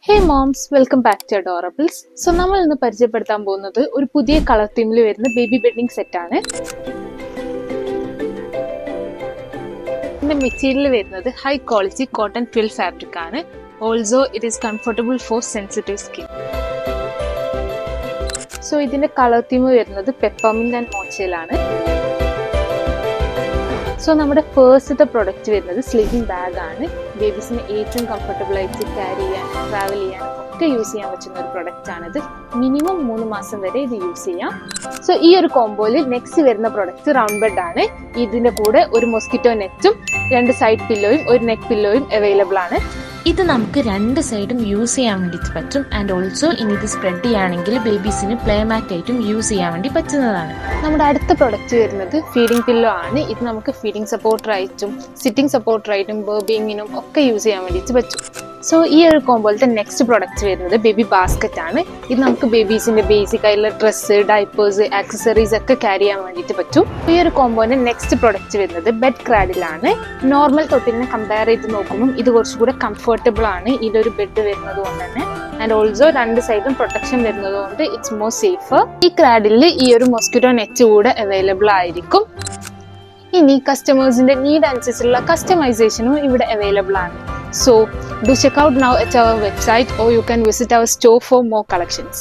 Hey moms, welcome back to Adorables. So നമ്മൾ ഇന്ന് പരിചയപ്പെടുത്താൻ പോകുന്നത് ഒരു പുതിയ കളർ തീമിൽ വരുന്ന ബേബി ബെഡിങ് സെറ്റ് ആണ്. ഇതിന്റെ മെറ്റീരിയൽ വരുന്നത് ഹൈ ക്വാളിറ്റി കോട്ടൺ ട്വിൽ ഫാബ്രിക് ആണ്. Also it is comfortable for sensitive skin. So ഇതിന്റെ കളർ തീം വരുന്നത് പെപ്പർമിന്റ് ആൻഡ് മോച്ചയിലാണ്. സോ നമ്മുടെ ഫേസ്റ്റത്തെ പ്രൊഡക്റ്റ് വരുന്നത് സ്ലീപ്പിംഗ് ബാഗ് ആണ്. ബേബീസിന് ഏറ്റവും കംഫർട്ടബിൾ ആയിട്ട് ക്യാരി ചെയ്യാൻ, ട്രാവൽ ചെയ്യാൻ ഒക്കെ യൂസ് ചെയ്യാൻ പറ്റുന്ന ഒരു പ്രൊഡക്റ്റ് ആണിത്. മിനിമം 3 മാസം വരെ ഇത് യൂസ് ചെയ്യാം. സോ ഈ ഒരു കോംബോയിൽ നെക്സ്റ്റ് വരുന്ന പ്രൊഡക്റ്റ് റൗണ്ട് ബെഡ് ആണ്. ഇതിന്റെ കൂടെ ഒരു മൊസ്കിറ്റോ നെറ്റും 2 സൈഡ് പില്ലോയും ഒരു നെക്ക് പില്ലോയും അവൈലബിൾ ആണ്. ഇത് നമുക്ക് 2 സൈഡും യൂസ് ചെയ്യാൻ വേണ്ടിയിട്ട് പറ്റും. ആൻഡ് ഓൾസോ ഇനി ഇത് സ്പ്രെഡ് ചെയ്യുകയാണെങ്കിൽ ബേബീസിന് പ്ലേ മാറ്റ് ആയിട്ടും യൂസ് ചെയ്യാൻ വേണ്ടി പറ്റുന്നതാണ്. നമ്മുടെ അടുത്ത പ്രൊഡക്റ്റ് വരുന്നത് ഫീഡിംഗ് പില്ലോ ആണ്. ഇത് നമുക്ക് ഫീഡിംഗ് സപ്പോർട്ടറായിട്ടും സിറ്റിംഗ് സപ്പോർട്ടറായിട്ടും ബേബിങ്ങിനും ഒക്കെ യൂസ് ചെയ്യാൻ വേണ്ടിയിട്ട് പറ്റും. സോ ഈ ഒരു കോമ്പോളത്തെ നെക്സ്റ്റ് പ്രൊഡക്റ്റ് വരുന്നത് ബേബി ബാസ്ക്കറ്റ് ആണ്. ഇത് നമുക്ക് ബേബീസിന്റെ ബേസിക് ആയിട്ടുള്ള ഡ്രസ്സ്, ഡൈപ്പേഴ്സ്, ആക്സസറീസ് ഒക്കെ ക്യാരി ചെയ്യാൻ വേണ്ടിയിട്ട് പറ്റും. ഈ ഒരു കോമ്പോന്റെ നെക്സ്റ്റ് പ്രൊഡക്റ്റ് വരുന്നത് ബെഡ് ക്രാഡിലാണ്. നോർമൽ തൊട്ടിലിനെ കമ്പയർ ചെയ്ത് നോക്കുമ്പോൾ ഇത് കുറച്ചുകൂടെ കംഫർട്ടബിൾ ആണ് ഇതിലൊരു ബെഡ് വരുന്നത് കൊണ്ട് തന്നെ. ആൻഡ് ഓൾസോ 2 സൈഡും പ്രൊട്ടക്ഷൻ വരുന്നത് കൊണ്ട് ഇറ്റ്സ് മോർ സേഫർ. ഈ ക്രാഡിൽ ഈ ഒരു മൊസ്കിറ്റോ നെറ്റ് കൂടെ അവൈലബിൾ ആയിരിക്കും. ഇനി കസ്റ്റമേഴ്സിന്റെ നീഡ് അനുസരിച്ചുള്ള കസ്റ്റമൈസേഷനും ഇവിടെ അവൈലബിൾ ആണ്. So do check out now at our website or you can visit our store for more collections.